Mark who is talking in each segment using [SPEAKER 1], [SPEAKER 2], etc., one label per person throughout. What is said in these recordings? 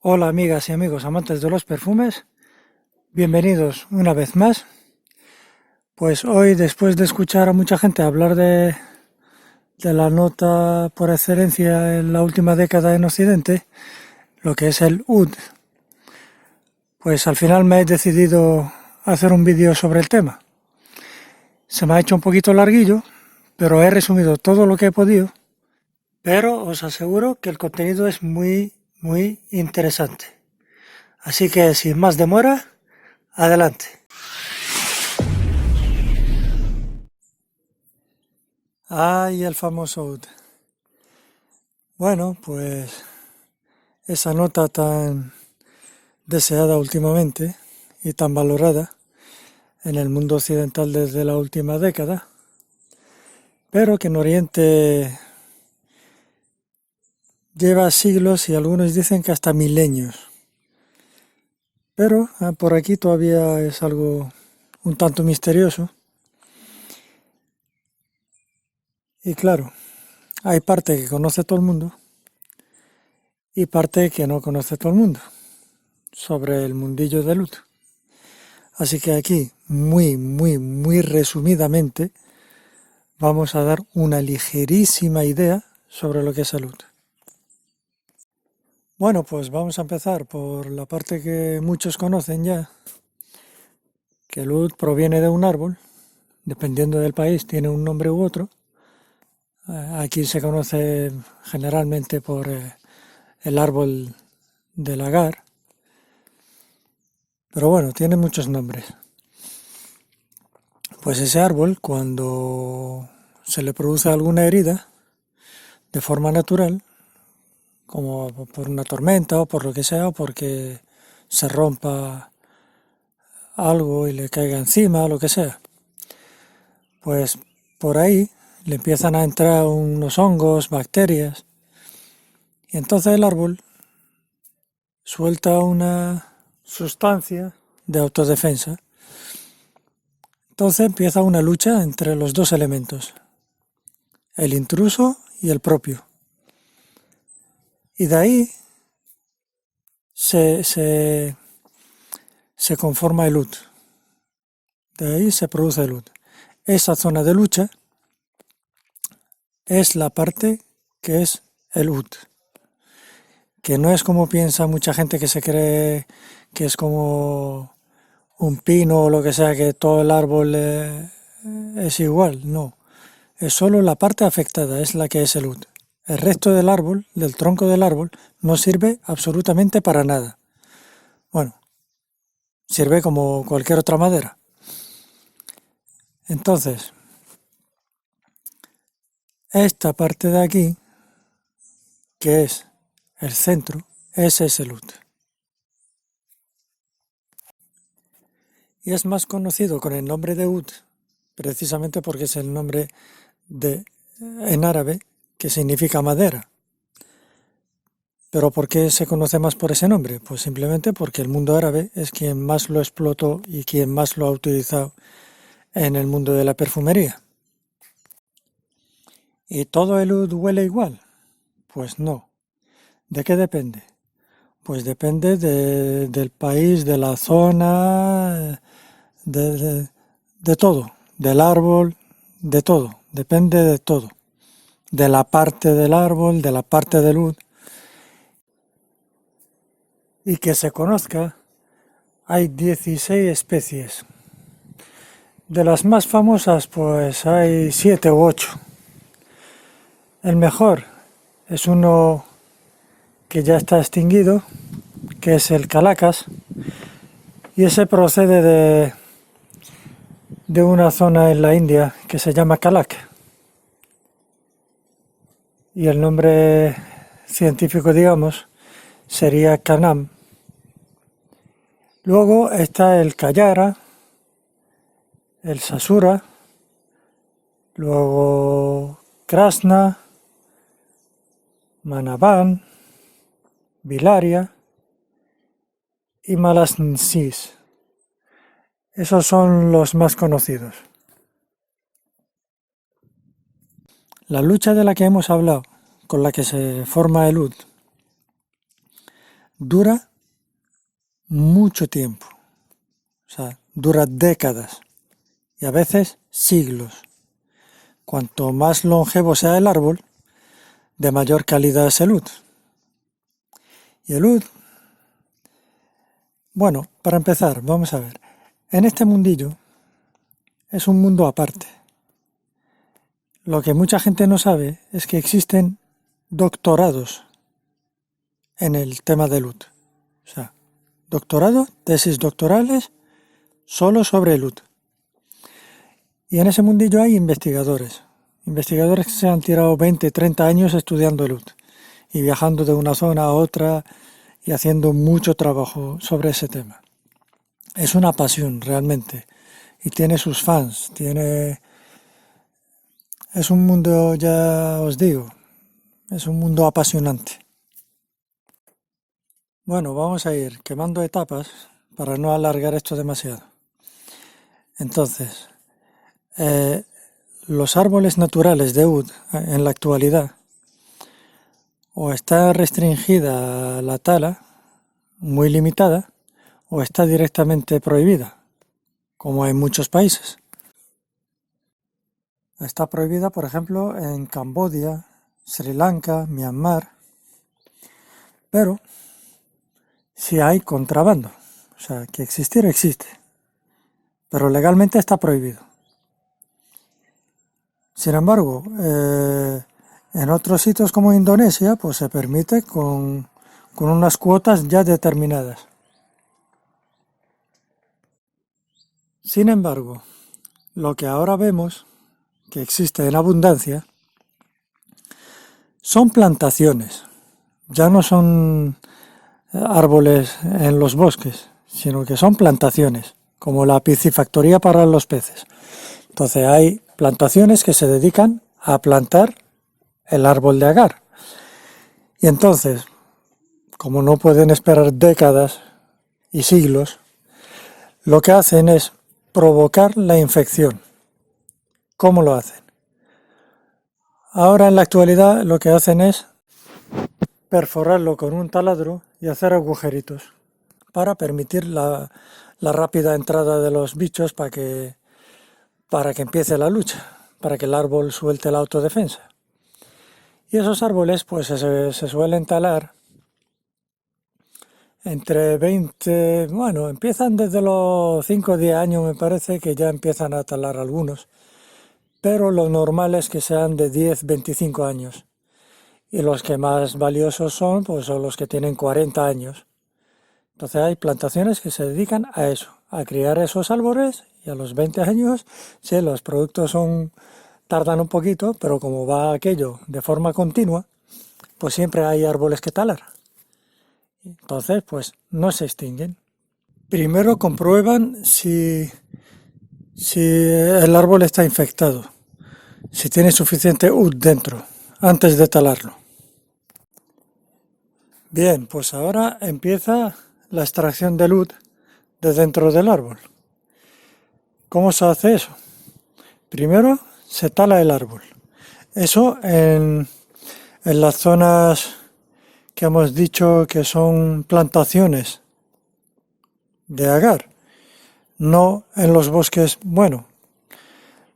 [SPEAKER 1] Hola amigas y amigos amantes de los perfumes, bienvenidos una vez más. Pues hoy, después de escuchar a mucha gente hablar de la nota por excelencia en la última década en Occidente, lo que es el oud, pues al final me he decidido hacer un vídeo sobre el tema. Se me ha hecho un poquito larguillo, pero he resumido todo lo que he podido, pero os aseguro que el contenido es muy interesante. Así que sin más demora, adelante. Ay, el famoso oud. Bueno, pues esa nota tan deseada últimamente y tan valorada en el mundo occidental desde la última década, pero que en Oriente lleva siglos y algunos dicen que hasta milenios. Pero por aquí todavía es algo un tanto misterioso. Y claro, hay parte que conoce todo el mundo y parte que no conoce todo el mundo sobre el mundillo del luto. Así que aquí, muy resumidamente, vamos a dar una ligerísima idea sobre lo que es el oud. Bueno, pues vamos a empezar por la parte que muchos conocen ya, que el oud proviene de un árbol, dependiendo del país tiene un nombre u otro. Aquí se conoce generalmente por el árbol del agar, pero bueno, tiene muchos nombres. Pues ese árbol, cuando se le produce alguna herida de forma natural, como por una tormenta o por lo que sea, o porque se rompa algo y le caiga encima, lo que sea, pues por ahí le empiezan a entrar unos hongos, bacterias, y entonces el árbol suelta una sustancia de autodefensa. Entonces empieza una lucha entre los dos elementos, el intruso y el propio. Y de ahí se conforma el oud. De ahí se produce el oud. Esa zona de lucha es la parte que es el oud, que no es como piensa mucha gente que se cree que es como un pino o lo que sea, que todo el árbol es igual. No, es solo la parte afectada, es la que es el oud. El resto del árbol, del tronco del árbol, no sirve absolutamente para nada. Bueno, sirve como cualquier otra madera. Entonces, esta parte de aquí, que es el centro, ese es el oud. Y es más conocido con el nombre de oud, precisamente porque es el nombre en árabe, que significa madera. ¿Pero por qué se conoce más por ese nombre? Pues simplemente porque el mundo árabe es quien más lo explotó y quien más lo ha utilizado en el mundo de la perfumería. ¿Y todo el oud huele igual? Pues no. ¿De qué depende? Pues depende del país, de la zona, de, de, de todo, del árbol, de todo, depende de todo, de la parte del árbol, de la parte del oud. Y que se conozca, hay 16 especies. De las más famosas, pues hay 7 u 8. El mejor es uno que ya está extinguido, que es el Calacas, y ese procede de una zona en la India que se llama Calac. Y el nombre científico, digamos, sería Canam. Luego está el Kayara, el Sasura, luego Krasna, Manavan, Vilaria y Malasnsis. Esos son los más conocidos. La lucha de la que hemos hablado, con la que se forma el oud, dura mucho tiempo, o sea, dura décadas y a veces siglos. Cuanto más longevo sea el árbol, de mayor calidad es el ud. Y el ud, bueno, para empezar, vamos a ver, en este mundillo es un mundo aparte. Lo que mucha gente no sabe es que existen doctorados en el tema del ud. O sea, doctorado, tesis doctorales, solo sobre el ud. Y en ese mundillo hay investigadores que se han tirado 20, 30 años estudiando el ud y viajando de una zona a otra y haciendo mucho trabajo sobre ese tema. Es una pasión realmente y tiene sus fans, es un mundo, ya os digo, es un mundo apasionante. Bueno, vamos a ir quemando etapas para no alargar esto demasiado. Entonces, los árboles naturales de ud en la actualidad o está restringida la tala, muy limitada, o está directamente prohibida, como en muchos países. Está prohibida, por ejemplo, en Camboya, Sri Lanka, Myanmar, pero si hay contrabando, o sea, que existir existe, pero legalmente está prohibido. Sin embargo, en otros sitios como Indonesia, pues se permite con unas cuotas ya determinadas. Sin embargo, lo que ahora vemos, que existe en abundancia, son plantaciones. Ya no son árboles en los bosques, sino que son plantaciones, como la piscifactoría para los peces. Entonces hay plantaciones que se dedican a plantar el árbol de agar. Y entonces, como no pueden esperar décadas y siglos, lo que hacen es provocar la infección. ¿Cómo lo hacen? Ahora en la actualidad lo que hacen es perforarlo con un taladro y hacer agujeritos para permitir la rápida entrada de los bichos para que empiece la lucha, para que el árbol suelte la autodefensa. Y esos árboles pues se suelen talar entre 20, bueno, empiezan desde los 5 o 10 años, me parece que ya empiezan a talar algunos, pero lo normal es que sean de 10, 25 años. Y los que más valiosos son, pues son los que tienen 40 años. Entonces hay plantaciones que se dedican a eso, a criar esos árboles, y a los 20 años, sí, los productos tardan un poquito, pero como va aquello de forma continua, pues siempre hay árboles que talar. Entonces, pues no se extinguen. Primero comprueban si el árbol está infectado, si tiene suficiente ud dentro, antes de talarlo. Bien, pues ahora empieza la extracción del ud de dentro del árbol. ¿Cómo se hace eso? Primero se tala el árbol. Eso en las zonas que hemos dicho que son plantaciones de agar, no en los bosques. Bueno,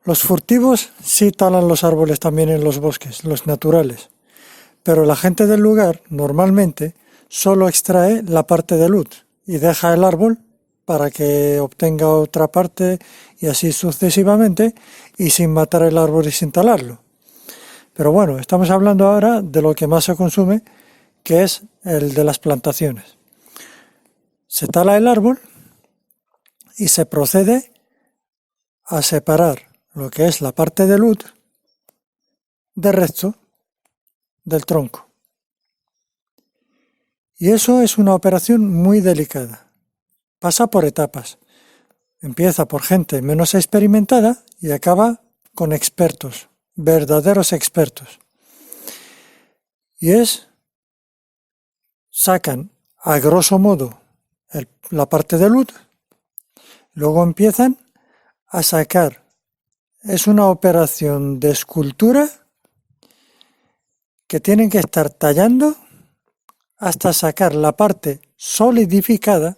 [SPEAKER 1] los furtivos sí talan los árboles también en los bosques, los naturales, pero la gente del lugar normalmente solo extrae la parte del ud y deja el árbol para que obtenga otra parte y así sucesivamente y sin matar el árbol y sin talarlo. Pero bueno, estamos hablando ahora de lo que más se consume, que es el de las plantaciones. Se tala el árbol y se procede a separar lo que es la parte del ud del resto del tronco. Y eso es una operación muy delicada. Pasa por etapas. Empieza por gente menos experimentada y acaba con expertos, verdaderos expertos. Y sacan a grosso modo la parte del ud, luego empiezan a sacar. Es una operación de escultura que tienen que estar tallando hasta sacar la parte solidificada,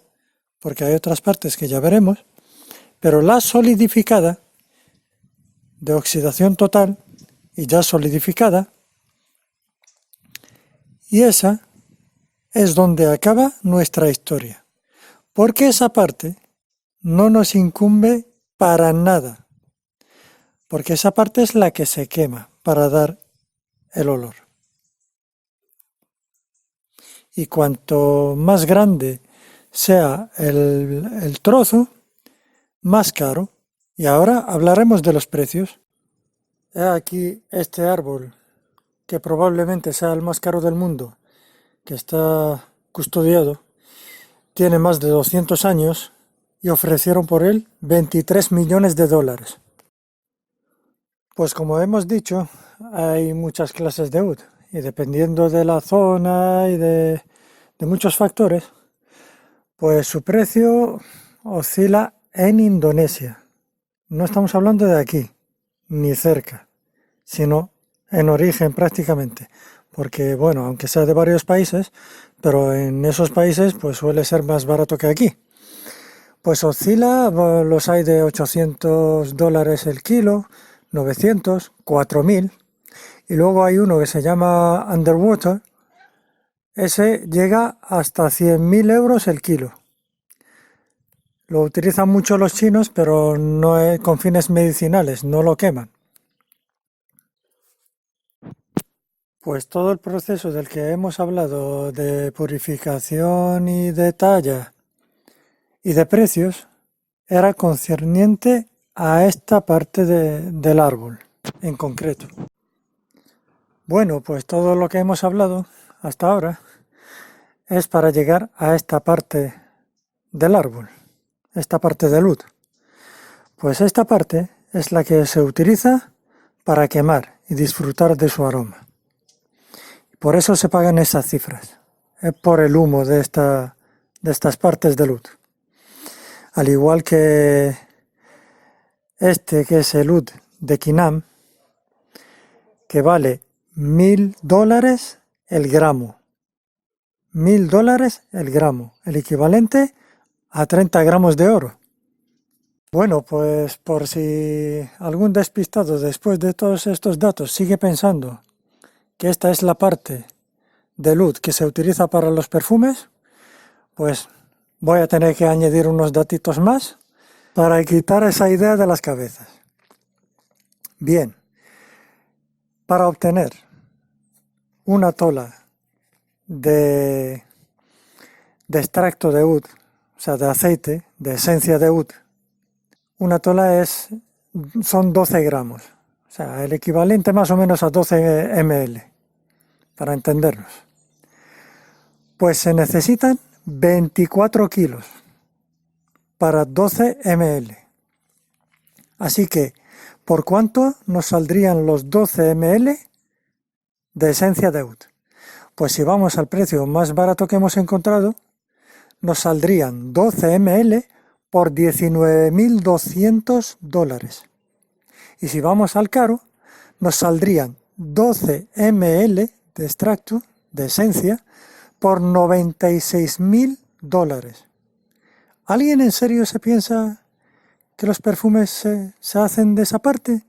[SPEAKER 1] porque hay otras partes que ya veremos, pero la solidificada, de oxidación total y ya solidificada, y esa es donde acaba nuestra historia, porque esa parte no nos incumbe para nada, porque esa parte es la que se quema para dar el olor. Y cuanto más grande sea el trozo, más caro. Y ahora hablaremos de los precios. He aquí este árbol, que probablemente sea el más caro del mundo, que está custodiado, tiene más de 200 años y ofrecieron por él 23 millones de dólares. Pues como hemos dicho, hay muchas clases de oud y dependiendo de la zona y de muchos factores, pues su precio oscila en Indonesia. No estamos hablando de aquí, ni cerca, sino en origen prácticamente. Porque, bueno, aunque sea de varios países, pero en esos países pues suele ser más barato que aquí. Pues oscila, los hay de 800 dólares el kilo, 900, 4000. Y luego hay uno que se llama Underwater. Ese llega hasta 100.000 euros el kilo. Lo utilizan mucho los chinos, pero no con fines medicinales, no lo queman. Pues todo el proceso del que hemos hablado de purificación y de talla y de precios era concerniente a esta parte del árbol en concreto. Bueno, pues todo lo que hemos hablado hasta ahora es para llegar a esta parte del árbol, esta parte del oud. Pues esta parte es la que se utiliza para quemar y disfrutar de su aroma. Por eso se pagan esas cifras, es por el humo de estas partes del oud. Al igual que este, que es el oud de Quinam, que vale $1000 el gramo. $1000 el gramo, el equivalente a 30 gramos de oro. Bueno, pues por si algún despistado después de todos estos datos sigue pensando que esta es la parte del oud que se utiliza para los perfumes, pues voy a tener que añadir unos datitos más para quitar esa idea de las cabezas. Bien, para obtener una tola de extracto de oud, o sea, de aceite, de esencia de oud, una tola son 12 gramos, o sea, el equivalente más o menos a 12 ml, para entendernos. Pues se necesitan 24 kilos para 12 ml. Así que, ¿por cuánto nos saldrían los 12 ml de esencia de oud? Pues si vamos al precio más barato que hemos encontrado, nos saldrían 12 ml por 19.200 dólares. Y si vamos al caro, nos saldrían 12 ml de extracto, de esencia, por 96.000 dólares. ¿Alguien en serio se piensa que los perfumes se hacen de esa parte?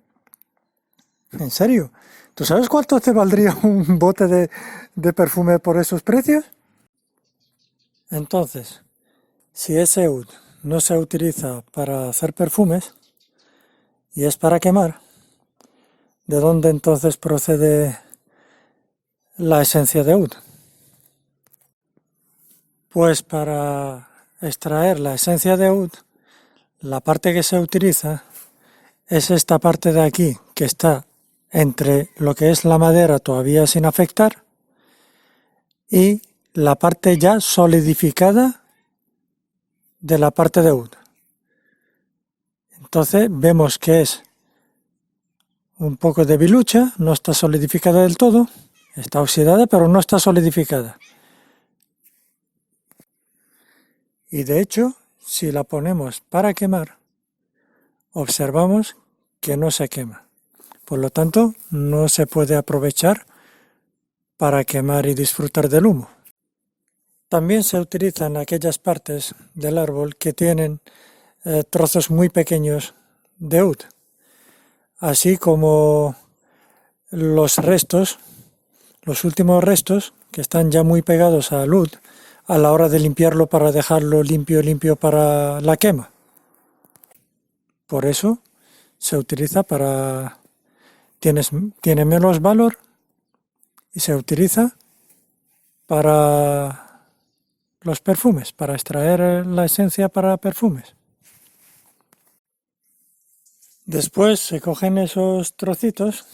[SPEAKER 1] ¿En serio? ¿Tú sabes cuánto te valdría un bote de perfume por esos precios? Entonces, si ese oud no se utiliza para hacer perfumes y es para quemar, ¿de dónde entonces procede la esencia de oud? Pues para extraer la esencia de oud, la parte que se utiliza es esta parte de aquí, que está entre lo que es la madera todavía sin afectar y la parte ya solidificada de la parte de oud. Entonces vemos que es un poco debilucha, no está solidificada del todo, está oxidada pero no está solidificada. Y de hecho, si la ponemos para quemar, observamos que no se quema. Por lo tanto, no se puede aprovechar para quemar y disfrutar del humo. También se utilizan aquellas partes del árbol que tienen trozos muy pequeños de oud, así como los restos, los últimos restos que están ya muy pegados al oud a la hora de limpiarlo para dejarlo limpio para la quema. Por eso se utiliza tiene menos valor y se utiliza para los perfumes, para extraer la esencia para perfumes. Después se cogen esos trocitos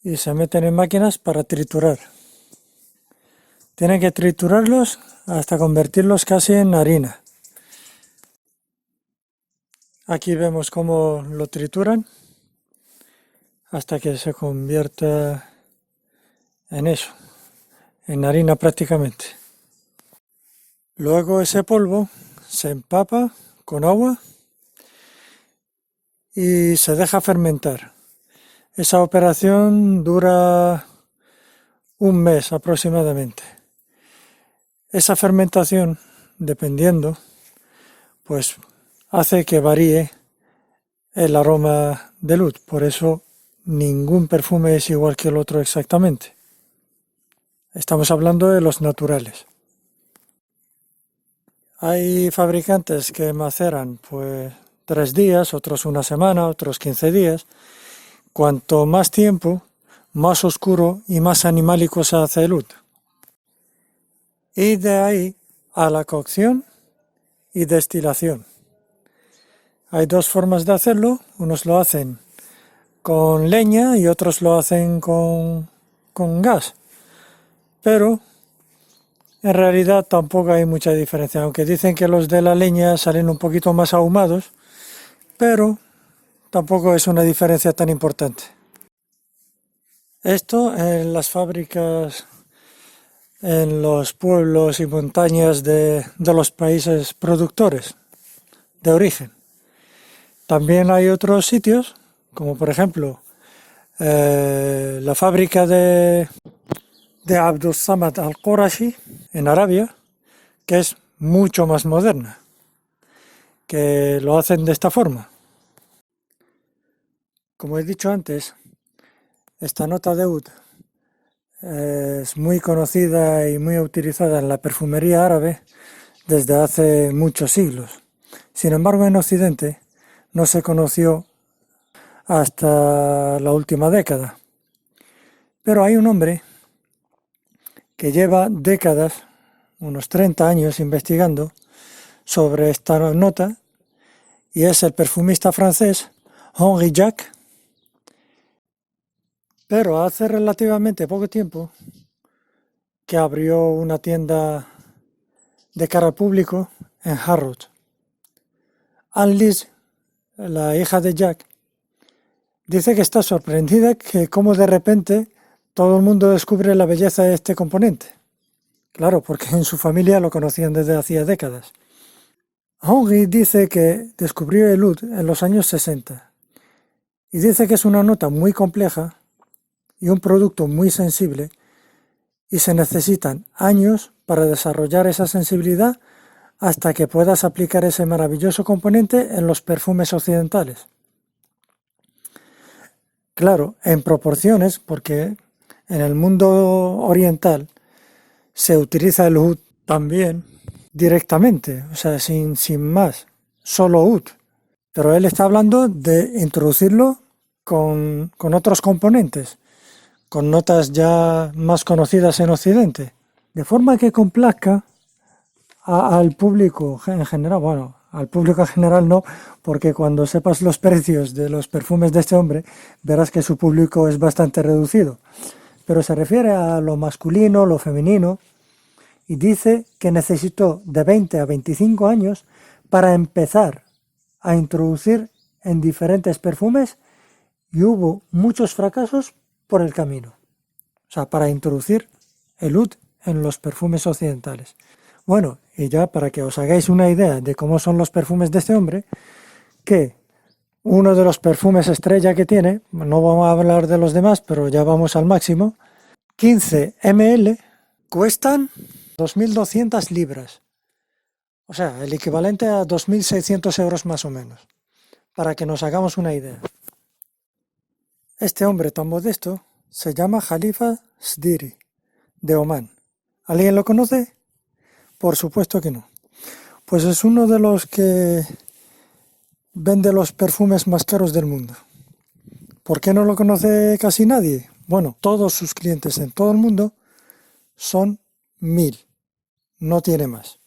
[SPEAKER 1] y se meten en máquinas para triturar. Tienen que triturarlos hasta convertirlos casi en harina. Aquí vemos cómo lo trituran hasta que se convierta en eso, en harina prácticamente. Luego ese polvo se empapa con agua y se deja fermentar. Esa operación dura un mes aproximadamente. Esa fermentación, dependiendo, pues hace que varíe el aroma del oud. Por eso ningún perfume es igual que el otro exactamente. Estamos hablando de los naturales. Hay fabricantes que maceran pues 3 días, otros una semana, otros 15 días. Cuanto más tiempo, más oscuro y más animálico se hace el oud. Y de ahí a la cocción y destilación. Hay 2 formas de hacerlo, unos lo hacen con leña y otros lo hacen con gas. Pero en realidad tampoco hay mucha diferencia, aunque dicen que los de la leña salen un poquito más ahumados, pero tampoco es una diferencia tan importante. Esto en las fábricas, en los pueblos y montañas de los países productores de origen. También hay otros sitios, como por ejemplo la fábrica de Abdus Samad al-Qurashi en Arabia, que es mucho más moderna, que lo hacen de esta forma. Como he dicho antes, esta nota de oud es muy conocida y muy utilizada en la perfumería árabe desde hace muchos siglos. Sin embargo, en Occidente no se conoció hasta la última década. Pero hay un hombre que lleva décadas, unos 30 años investigando sobre esta nota, y es el perfumista francés Henri Jacques. Pero hace relativamente poco tiempo que abrió una tienda de cara al público en Harrods. Anne-Lise, la hija de Jacques, dice que está sorprendida que cómo de repente todo el mundo descubre la belleza de este componente. Claro, porque en su familia lo conocían desde hacía décadas. Henri dice que descubrió el oud en los años 60 y dice que es una nota muy compleja y un producto muy sensible y se necesitan años para desarrollar esa sensibilidad hasta que puedas aplicar ese maravilloso componente en los perfumes occidentales. Claro, en proporciones, porque en el mundo oriental se utiliza el oud también directamente, o sea, sin más, solo oud. Pero él está hablando de introducirlo con otros componentes, con notas ya más conocidas en Occidente, de forma que complazca al público en general. Bueno, al público en general no, porque cuando sepas los precios de los perfumes de este hombre, verás que su público es bastante reducido. Pero se refiere a lo masculino, lo femenino, y dice que necesitó de 20 a 25 años para empezar a introducir en diferentes perfumes y hubo muchos fracasos por el camino. O sea, para introducir el oud en los perfumes occidentales. Bueno, y ya para que os hagáis una idea de cómo son los perfumes de este hombre, que uno de los perfumes estrella que tiene, no vamos a hablar de los demás, pero ya vamos al máximo, 15 ml cuestan 2.200 libras. O sea, el equivalente a 2.600 euros más o menos, para que nos hagamos una idea. Este hombre tan modesto se llama Khalifa Sdiri, de Omán. ¿Alguien lo conoce? Por supuesto que no. Pues es uno de los que vende los perfumes más caros del mundo. ¿Por qué no lo conoce casi nadie? Bueno, todos sus clientes en todo el mundo son 1.000, no tiene más.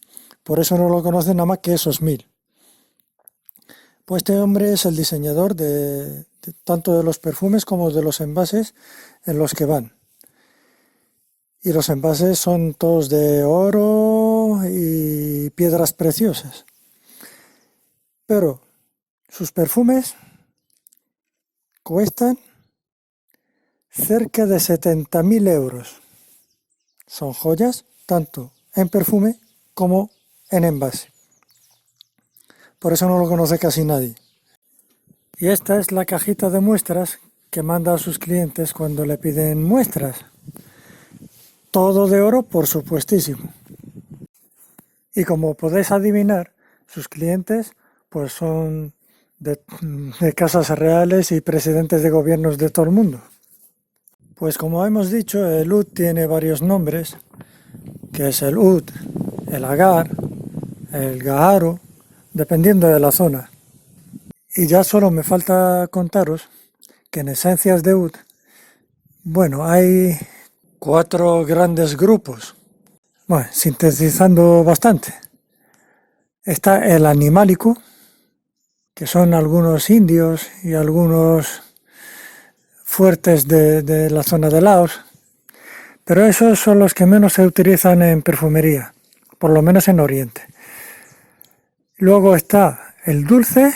[SPEAKER 1] Por eso no lo conocen nada más que esos 1.000. Pues este hombre es el diseñador de tanto de los perfumes como de los envases en los que van. Y los envases son todos de oro y piedras preciosas. Pero sus perfumes cuestan cerca de 70.000 euros. Son joyas tanto en perfume como en envase. Por eso no lo conoce casi nadie. Y esta es la cajita de muestras que manda a sus clientes cuando le piden muestras. Todo de oro, por supuestísimo. Y como podéis adivinar, sus clientes pues son de casas reales y presidentes de gobiernos de todo el mundo. Pues como hemos dicho, el oud tiene varios nombres, que es el oud, el agar, el gaharo, dependiendo de la zona. Y ya solo me falta contaros que en esencias de oud, bueno, hay 4 grandes grupos. Bueno, sintetizando bastante. Está el animálico, que son algunos indios y algunos fuertes de la zona de Laos, pero esos son los que menos se utilizan en perfumería, por lo menos en Oriente. Luego está el dulce,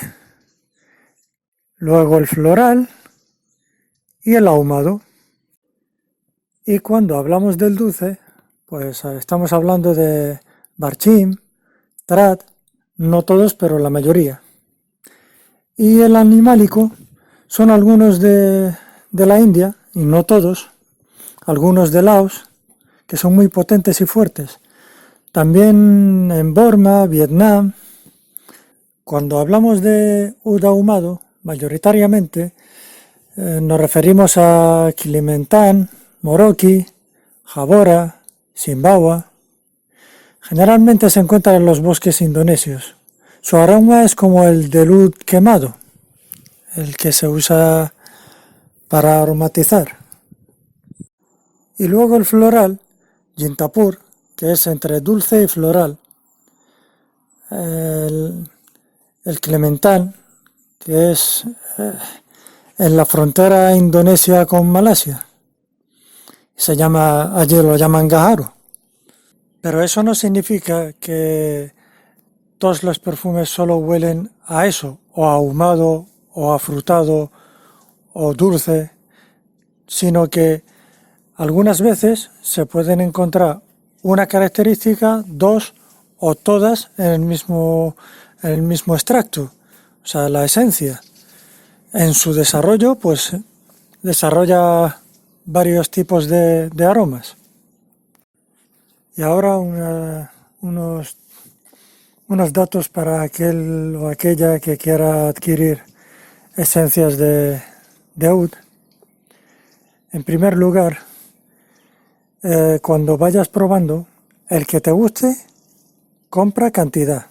[SPEAKER 1] luego el floral y el ahumado. Y cuando hablamos del dulce, pues estamos hablando de Barchim, Trat, no todos, pero la mayoría. Y el animálico son algunos de la India, y no todos, algunos de Laos, que son muy potentes y fuertes. También en Burma, Vietnam. Cuando hablamos de oud ahumado, mayoritariamente nos referimos a Kilimantan, Moroki, Jabora, Sumbawa. Generalmente se encuentra en los bosques indonesios. Su aroma es como el del oud quemado, el que se usa para aromatizar. Y luego el floral, Jintapur, que es entre dulce y floral. El Clemental, que es en la frontera Indonesia con Malasia. Allí lo llaman gaharo. Pero eso no significa que todos los perfumes solo huelen a eso, o a ahumado, o a frutado, o dulce, sino que algunas veces se pueden encontrar una característica, 2 o todas en el mismo extracto, o sea, la esencia. En su desarrollo, pues desarrolla varios tipos de aromas. Y ahora unos datos para aquel o aquella que quiera adquirir esencias de oud. En primer lugar, cuando vayas probando, el que te guste, compra cantidad.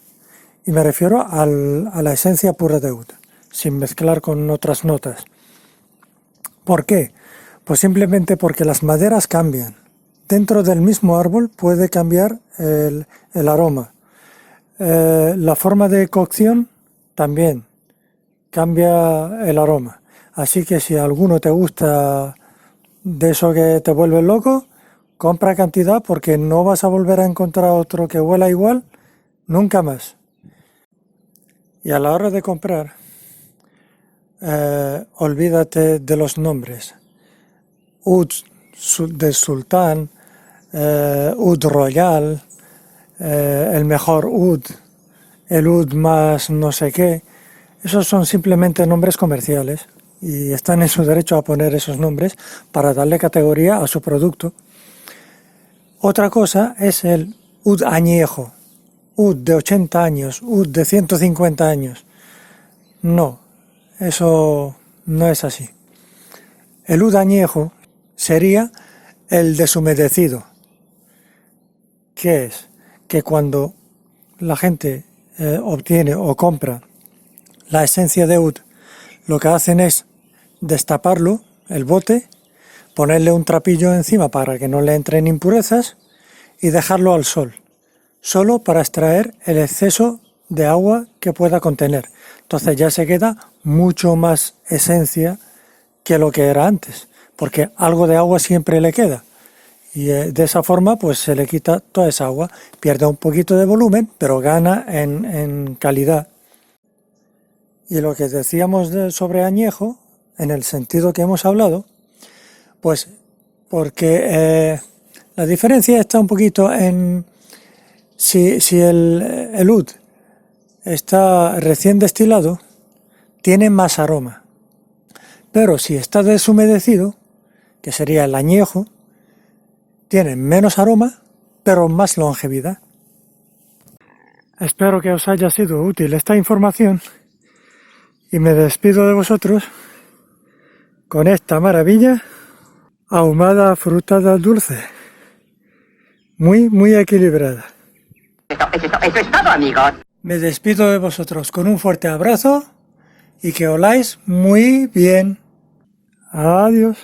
[SPEAKER 1] Y me refiero a la esencia pura de oud, sin mezclar con otras notas. ¿Por qué? Pues simplemente porque las maderas cambian. Dentro del mismo árbol puede cambiar el aroma. La forma de cocción también cambia el aroma. Así que si alguno te gusta de eso que te vuelve loco, compra cantidad porque no vas a volver a encontrar otro que huela igual nunca más. Y a la hora de comprar, olvídate de los nombres. Oud de Sultán, oud Royal, el mejor oud, el oud más no sé qué. Esos son simplemente nombres comerciales y están en su derecho a poner esos nombres para darle categoría a su producto. Otra cosa es el oud añejo, oud de 80 años, oud de 150 años. No, eso no es así. El oud añejo sería el deshumedecido, que es que cuando la gente obtiene o compra la esencia de oud, lo que hacen es destaparlo, el bote, ponerle un trapillo encima para que no le entren impurezas y dejarlo al sol, solo para extraer el exceso de agua que pueda contener. Entonces ya se queda mucho más esencia que lo que era antes, porque algo de agua siempre le queda. Y de esa forma pues se le quita toda esa agua, pierde un poquito de volumen, pero gana en calidad. Y lo que decíamos sobre añejo, en el sentido que hemos hablado, pues porque la diferencia está un poquito en si el oud está recién destilado, tiene más aroma. Pero si está deshumedecido, que sería el añejo, tiene menos aroma, pero más longevidad. Espero que os haya sido útil esta información y me despido de vosotros con esta maravilla ahumada frutada dulce, muy equilibrada.
[SPEAKER 2] Eso es todo, amigos.
[SPEAKER 1] Me despido de vosotros con un fuerte abrazo y que oláis muy bien. Adiós.